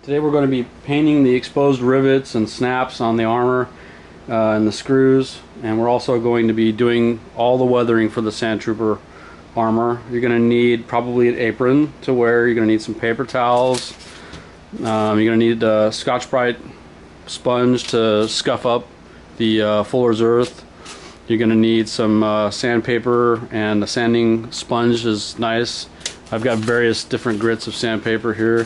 Today we're going to be painting the exposed rivets and snaps on the armor and the screws, and we're also going to be doing all the weathering for the Sand Trooper armor. You're going to need probably an apron to wear. You're going to need some paper towels. You're going to need a Scotch-Brite sponge to scuff up the fuller's earth. You're going to need some sandpaper, and the sanding sponge is nice. I've got various different grits of sandpaper here.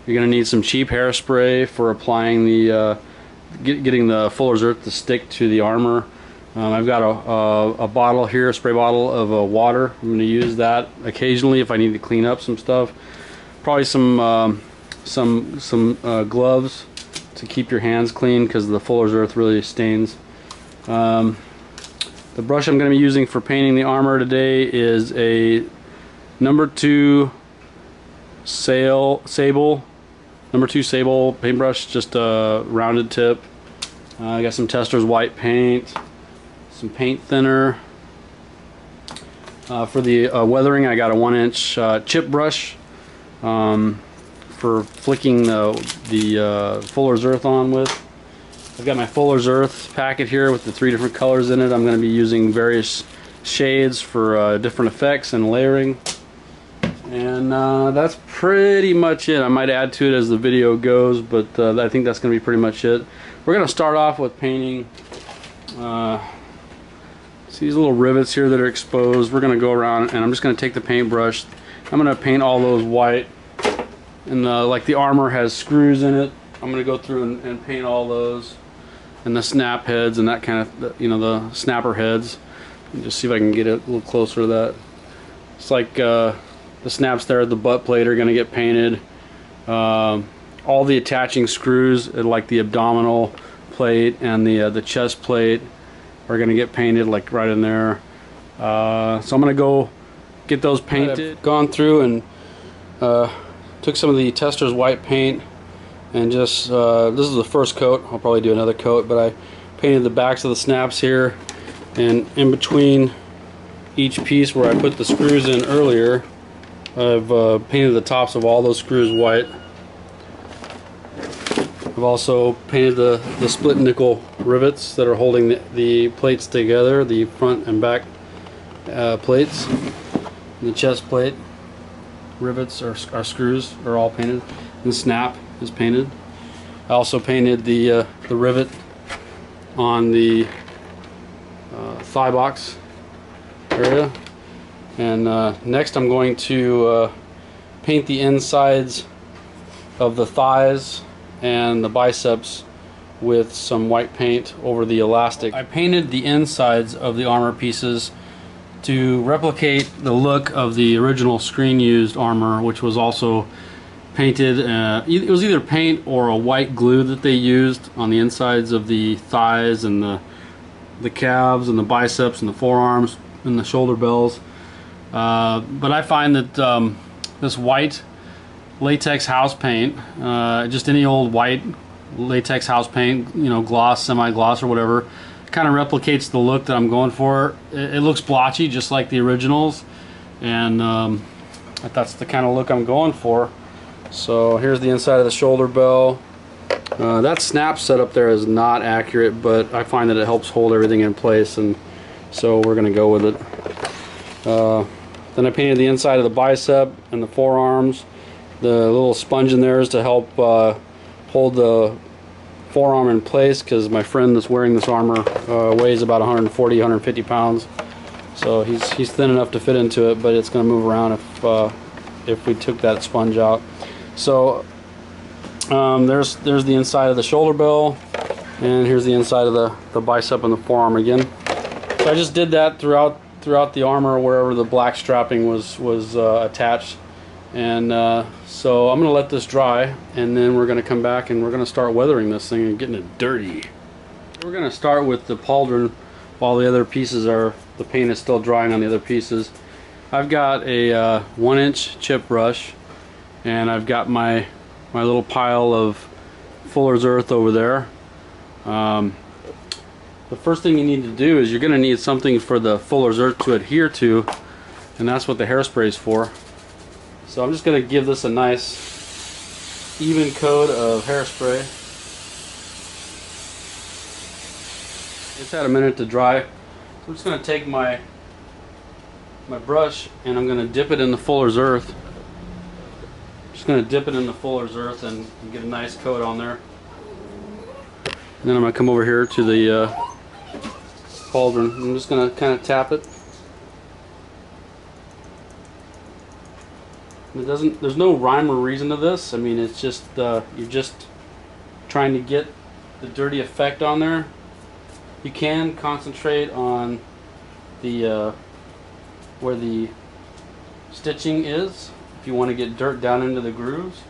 You're going to need some cheap hairspray for applying the getting the fuller's earth to stick to the armor. I've got a bottle here, a spray bottle of water. I'm going to use that occasionally if I need to clean up some stuff. Probably some gloves to keep your hands clean because the fuller's earth really stains. The brush I'm going to be using for painting the armor today is a number 2 sable paintbrush, just a rounded tip. I got some Testor's white paint, some paint thinner. For the weathering, I got a 1-inch chip brush for flicking the fuller's earth on with. I've got my fuller's earth packet here with the 3 different colors in it. I'm going to be using various shades for different effects and layering. And that's pretty much it. I might add to it as the video goes, but I think that's going to be pretty much it. We're going to start off with painting. See these little rivets here that are exposed? We're going to go around and I'm just going to take the paintbrush. I'm going to paint all those white. And like the armor has screws in it, I'm going to go through and paint all those. And the snap heads and that kind of, you know, the snapper heads. And just see if I can get it a little closer to that. It's like the snaps there at the butt plate are going to get painted. All the attaching screws at like the abdominal plate and the chest plate are going to get painted like right in there. So I'm going to go get those painted. I've gone through and took some of the Testor's white paint and just this is the first coat. I'll probably do another coat, but I painted the backs of the snaps here, and in between each piece where I put the screws in earlier, I've painted the tops of all those screws white. I've also painted the split nickel rivets that are holding the plates together, the front and back plates. And the chest plate rivets or screws are all painted. And the snap is painted. I also painted the rivet on the thigh box area. And next I'm going to paint the insides of the thighs and the biceps with some white paint over the elastic. I painted the insides of the armor pieces to replicate the look of the original screen used armor, which was also painted. It was either paint or a white glue that they used on the insides of the thighs and the calves and the biceps and the forearms and the shoulder bells. But I find that this white latex house paint, just any old white latex house paint, you know, gloss, semi-gloss or whatever, kind of replicates the look that I'm going for. It looks blotchy just like the originals, and that's the kind of look I'm going for. So here's the inside of the shoulder bell. That snap set up there is not accurate, but I find that it helps hold everything in place, and so we're gonna go with it. Then I painted the inside of the bicep and the forearms. The little sponge in there is to help hold the forearm in place, because my friend that's wearing this armor weighs about 140-150 pounds. So he's thin enough to fit into it, but it's going to move around if we took that sponge out. So there's the inside of the shoulder bell, and here's the inside of the bicep and the forearm again. So I just did that throughout the armor wherever the black strapping was attached. And so I'm going to let this dry, and then we're going to come back and we're going to start weathering this thing and getting it dirty. We're going to start with the Pauldron while the other pieces the paint is still drying on the other pieces. I've got a 1-inch chip brush, and I've got my little pile of fuller's earth over there. The first thing you need to do is you're going to need something for the fuller's earth to adhere to, and that's what the hairspray is for. So I'm just going to give this a nice even coat of hairspray. It's had a minute to dry. So I'm just going to take my brush and I'm going to dip it in the fuller's earth. Just going to dip it in the fuller's earth and get a nice coat on there. And then I'm going to come over here to the pauldron. I'm just going to kind of tap it. There's no rhyme or reason to this. I mean, it's just you're just trying to get the dirty effect on there. You can concentrate on the where the stitching is if you want to get dirt down into the grooves.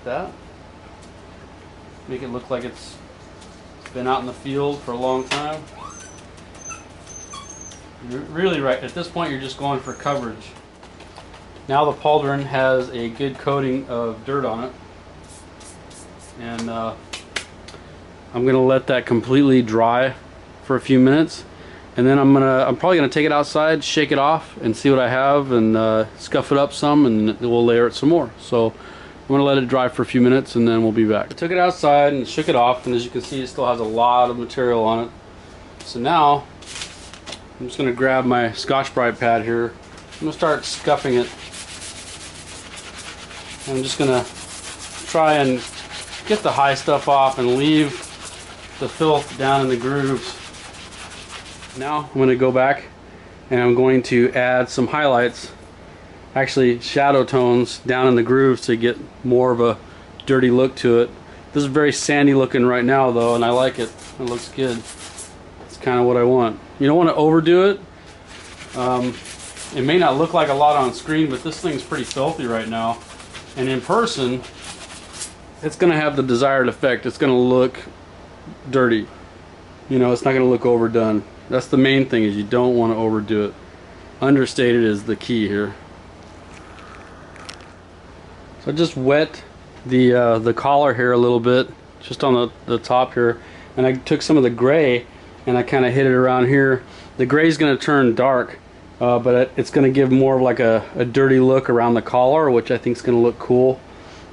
That make it look like it's been out in the field for a long time. You're really right. At this point, you're just going for coverage. Now the pauldron has a good coating of dirt on it, and I'm gonna let that completely dry for a few minutes, and then I'm probably gonna take it outside, shake it off, and see what I have, and scuff it up some, and we'll layer it some more. So I'm gonna let it dry for a few minutes, and then we'll be back. I took it outside and shook it off, and as you can see, it still has a lot of material on it. So now I'm just gonna grab my Scotch-Brite pad here. I'm gonna start scuffing it. I'm just gonna try and get the high stuff off and leave the filth down in the grooves. Now I'm going to go back and I'm going to add some highlights, actually shadow tones down in the grooves to get more of a dirty look to it. This is very sandy looking right now though, and I like it. It looks good. It's kind of what I want. You don't want to overdo it. It may not look like a lot on screen, but this thing's pretty filthy right now, and in person it's going to have the desired effect. It's going to look dirty. You know, it's not going to look overdone. That's the main thing, is you don't want to overdo it. Understated is the key here. So I just wet the collar here a little bit, just on the top here, and I took some of the gray and I kind of hit it around here. The gray is going to turn dark, but it's going to give more of like a dirty look around the collar, which I think is going to look cool.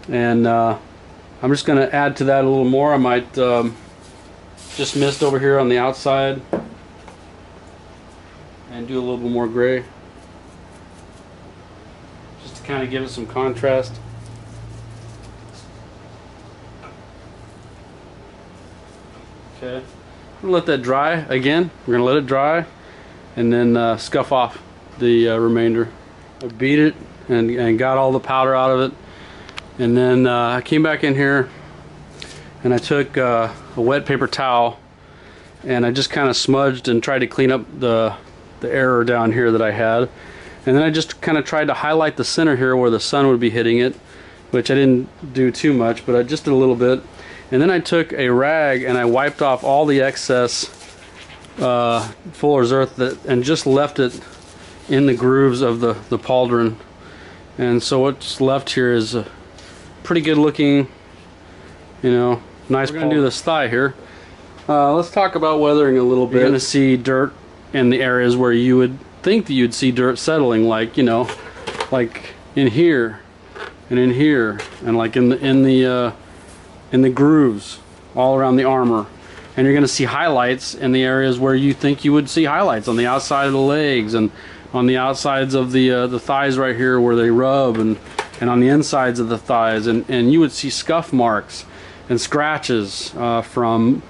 And I'm just going to add to that a little more. I might just mist over here on the outside and do a little bit more gray, just to kind of give it some contrast. Okay, I'm gonna let that dry again. We're gonna let it dry and then scuff off the remainder. I beat it and got all the powder out of it, and then I came back in here and I took a wet paper towel and I just kind of smudged and tried to clean up the error down here that I had, and then I just kind of tried to highlight the center here where the sun would be hitting it, which I didn't do too much, but I just did a little bit. And then I took a rag and I wiped off all the excess fuller's earth and just left it in the grooves of the pauldron. And so what's left here is a pretty good looking, you know, nice. We're gonna do this thigh here. Let's talk about weathering a little bit. You're gonna see dirt in the areas where you would think that you'd see dirt settling, like, you know, like in here and in here, and like in the grooves all around the armor. And you're going to see highlights in the areas where you think you would see highlights, on the outside of the legs and on the outsides of the thighs right here where they rub, and on the insides of the thighs, and you would see scuff marks and scratches from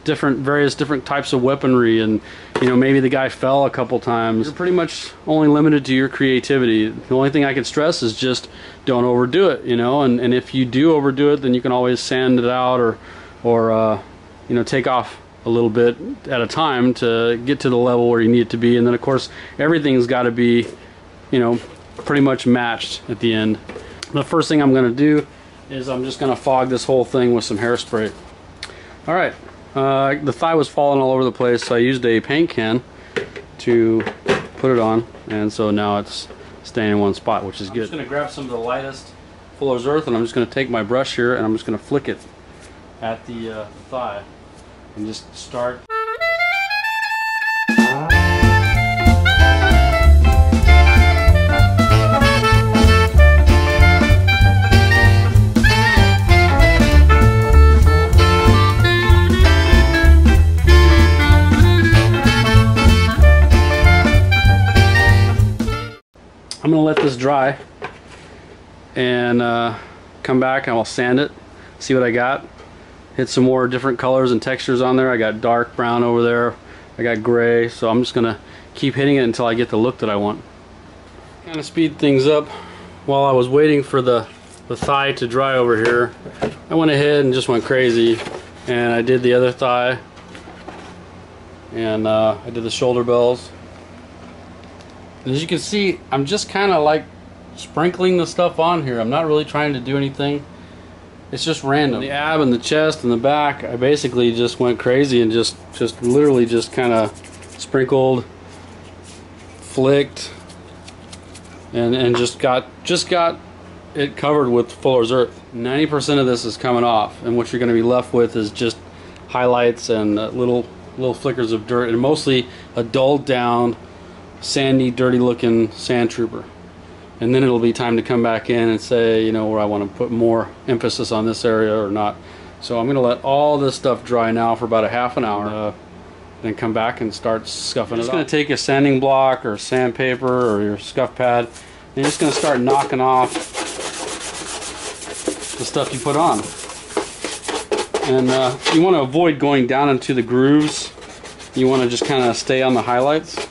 various different types of weaponry, and you know, maybe the guy fell a couple times. You're pretty much only limited to your creativity. The only thing I can stress is just don't overdo it, you know, and if you do overdo it, then you can always sand it out or you know, take off a little bit at a time to get to the level where you need it to be. And then of course everything's got to be, you know, pretty much matched at the end. The first thing I'm going to do is I'm just going to fog this whole thing with some hairspray. Alright, the thigh was falling all over the place, so I used a paint can to put it on, and so now it's staying in one spot, which is good. I'm just going to grab some of the lightest fuller's earth, and I'm just going to take my brush here and I'm just going to flick it at the thigh and just start. I'm gonna let this dry and come back and I'll sand it, see what I got, hit some more different colors and textures on there. I got dark brown over there, I got gray, so I'm just gonna keep hitting it until I get the look that I want. Kind of speed things up. While I was waiting for the thigh to dry over here, I went ahead and just went crazy, and I did the other thigh, and I did the shoulder bells. And as you can see, I'm just kind of like sprinkling the stuff on here. I'm not really trying to do anything. It's just random. The ab and the chest and the back, I basically just went crazy and just literally just kind of sprinkled, flicked, and just got it covered with Fuller's Earth. 90% of this is coming off, and what you're going to be left with is just highlights and little flickers of dirt, and mostly a dulled down, sandy, dirty looking sand trooper. And then it'll be time to come back in and say, you know, where I want to put more emphasis on this area or not. So I'm going to let all this stuff dry now for about a half an hour, then come back and start scuffing it up. Just going to take a sanding block or sandpaper or your scuff pad, and you're just going to start knocking off the stuff you put on. And you want to avoid going down into the grooves. You want to just kind of stay on the highlights.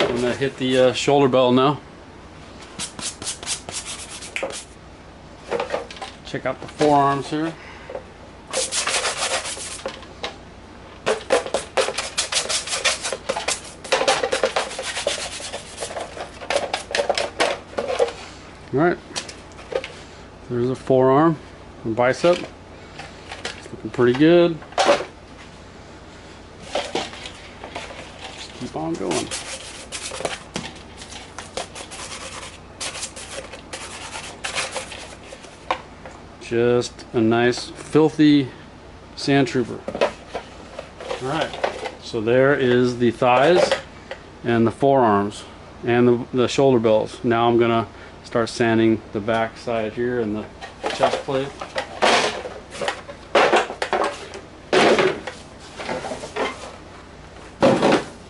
I'm going to hit the shoulder bell now. Check out the forearms here. Alright, there's a forearm and bicep. It's looking pretty good. Just keep on going. Just a nice filthy sand trooper. Alright, so there is the thighs and the forearms and the shoulder bells. Now I'm gonna start sanding the back side here and the chest plate.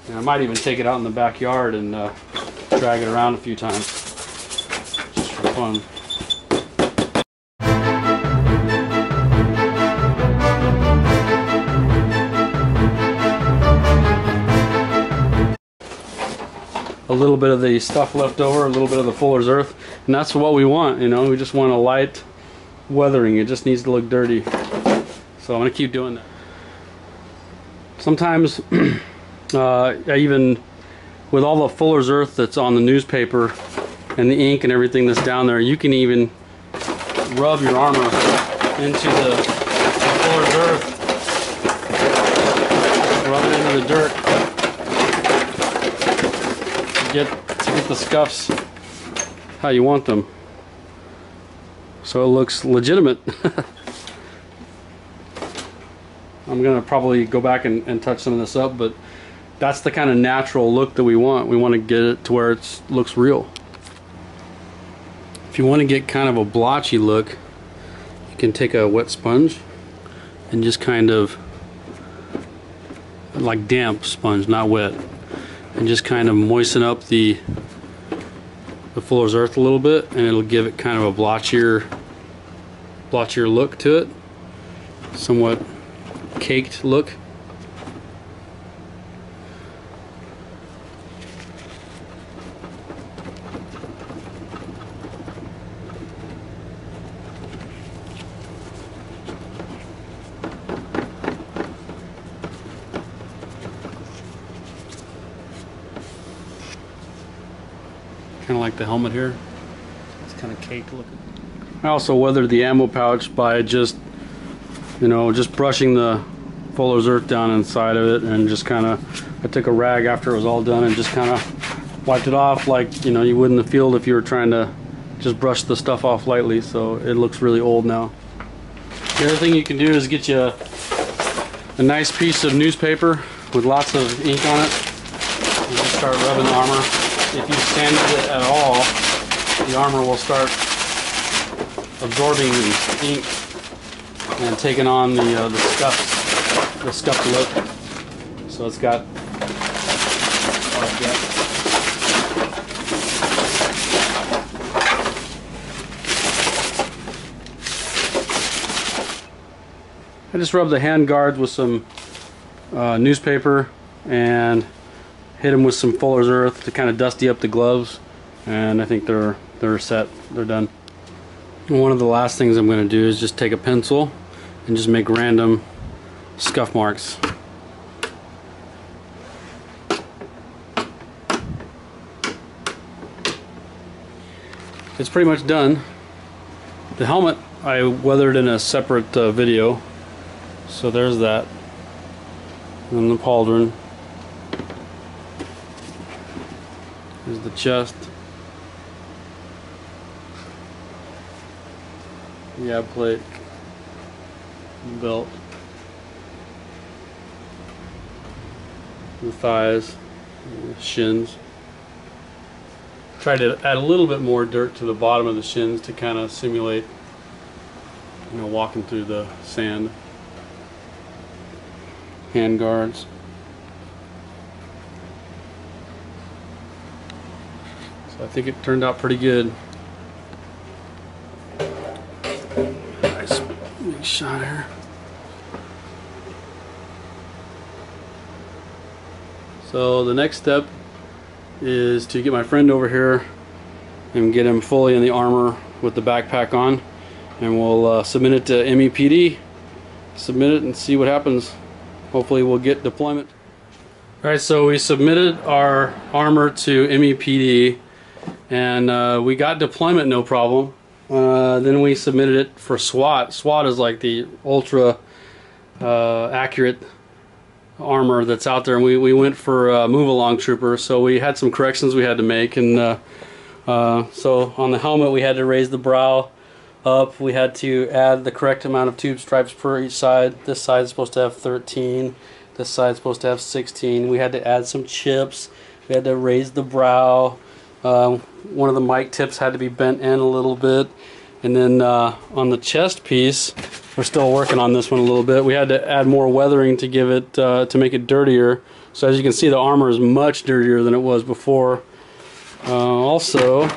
And I might even take it out in the backyard and drag it around a few times just for fun. A little bit of the stuff left over, a little bit of the Fuller's Earth, and that's what we want, you know. We just want a light weathering. It just needs to look dirty. So I'm going to keep doing that. Sometimes I even, with all the Fuller's Earth that's on the newspaper and the ink and everything that's down there, you can even rub your armor into the Fuller's Earth, rub it into the dirt. To get the scuffs how you want them, so it looks legitimate. I'm gonna probably go back and touch some of this up, but that's the kind of natural look that we want. We want to get it to where it looks real. If you want to get kind of a blotchy look, you can take a wet sponge and just kind of, like damp sponge, not wet, and just kind of moisten up the Fuller's Earth a little bit, and it'll give it kind of a blotchier look to it, somewhat caked look. Kind of like the helmet here. It's kind of caked looking. I also weathered the ammo pouch by just, you know, just brushing the Fuller's Earth down inside of it, and just kind of, I took a rag after it was all done and just kind of wiped it off like, you know, you would in the field if you were trying to just brush the stuff off lightly. So it looks really old now. The other thing you can do is get you a nice piece of newspaper with lots of ink on it. And just start rubbing the armor. If you sanded it at all, the armor will start absorbing the ink and taking on the scuffed look. So it's got like that. I just rubbed the hand guards with some newspaper and hit them with some Fuller's Earth to kind of dusty up the gloves, and I think they're set. They're done. And one of the last things I'm going to do is just take a pencil and just make random scuff marks. It's pretty much done. The helmet I weathered in a separate video. So there's that, and the pauldron. There's the chest, the ab plate, the belt, the thighs, the shins. Tried to add a little bit more dirt to the bottom of the shins to kind of simulate, you know, walking through the sand. Hand guards. So I think it turned out pretty good. Nice big shot here. So the next step is to get my friend over here and get him fully in the armor with the backpack on, and we'll submit it to MEPD, submit it and see what happens. Hopefully we'll get deployment. Alright, so we submitted our armor to MEPD and we got deployment no problem. Then we submitted it for SWAT. SWAT is like the ultra accurate armor that's out there, and we went for move along trooper, so we had some corrections we had to make, and so on the helmet we had to raise the brow up. We had to add the correct amount of tube stripes per each side. This side is supposed to have 13. This side is supposed to have 16. We had to add some chips. We had to raise the brow. One of the mic tips had to be bent in a little bit. And then on the chest piece, we're still working on this one a little bit. We had to add more weathering to give it to make it dirtier. So as you can see, the armor is much dirtier than it was before. Also,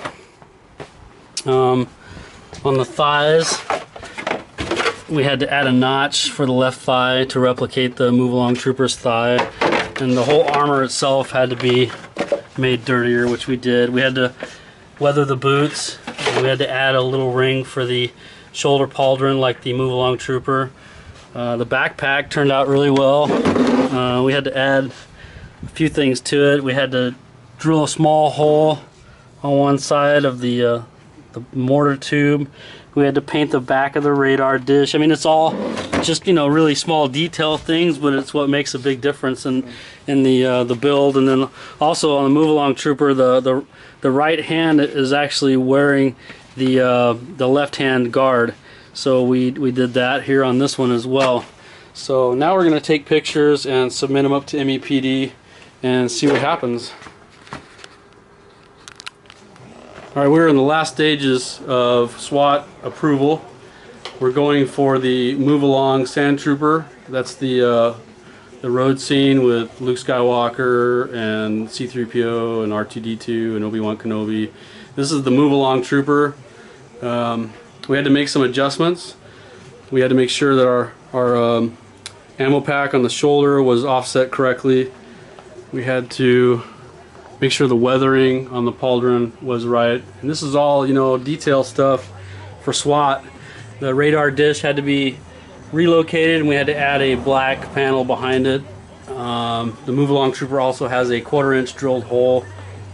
on the thighs, we had to add a notch for the left thigh to replicate the move along trooper's thigh, and the whole armor itself had to be made dirtier, which we did. We had to weather the boots, and we had to add a little ring for the shoulder pauldron like the move along trooper. The backpack turned out really well. We had to add a few things to it. We had to drill a small hole on one side of the mortar tube. We had to paint the back of the radar dish. I mean, it's all just, you know, really small detail things, but it's what makes a big difference in the build. And then also on the move along trooper, the right hand is actually wearing the left hand guard. So we did that here on this one as well. So now we're going to take pictures and submit them up to MEPD and see what happens. Alright, we're in the last stages of SWAT approval. We're going for the move along sand trooper. That's the road scene with Luke Skywalker and C-3PO and R2-D2 and Obi-Wan Kenobi. This is the move along trooper. We had to make some adjustments. We had to make sure that our ammo pack on the shoulder was offset correctly. We had to make sure the weathering on the pauldron was right, and this is all, you know, detail stuff for SWAT. The radar dish had to be relocated, and we had to add a black panel behind it. The move along trooper also has a 1/4-inch drilled hole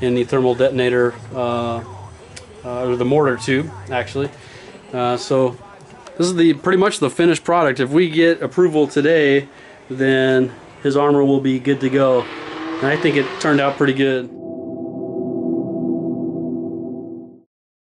in the thermal detonator, or the mortar tube actually. So this is pretty much the finished product. If we get approval today, then his armor will be good to go. And I think it turned out pretty good.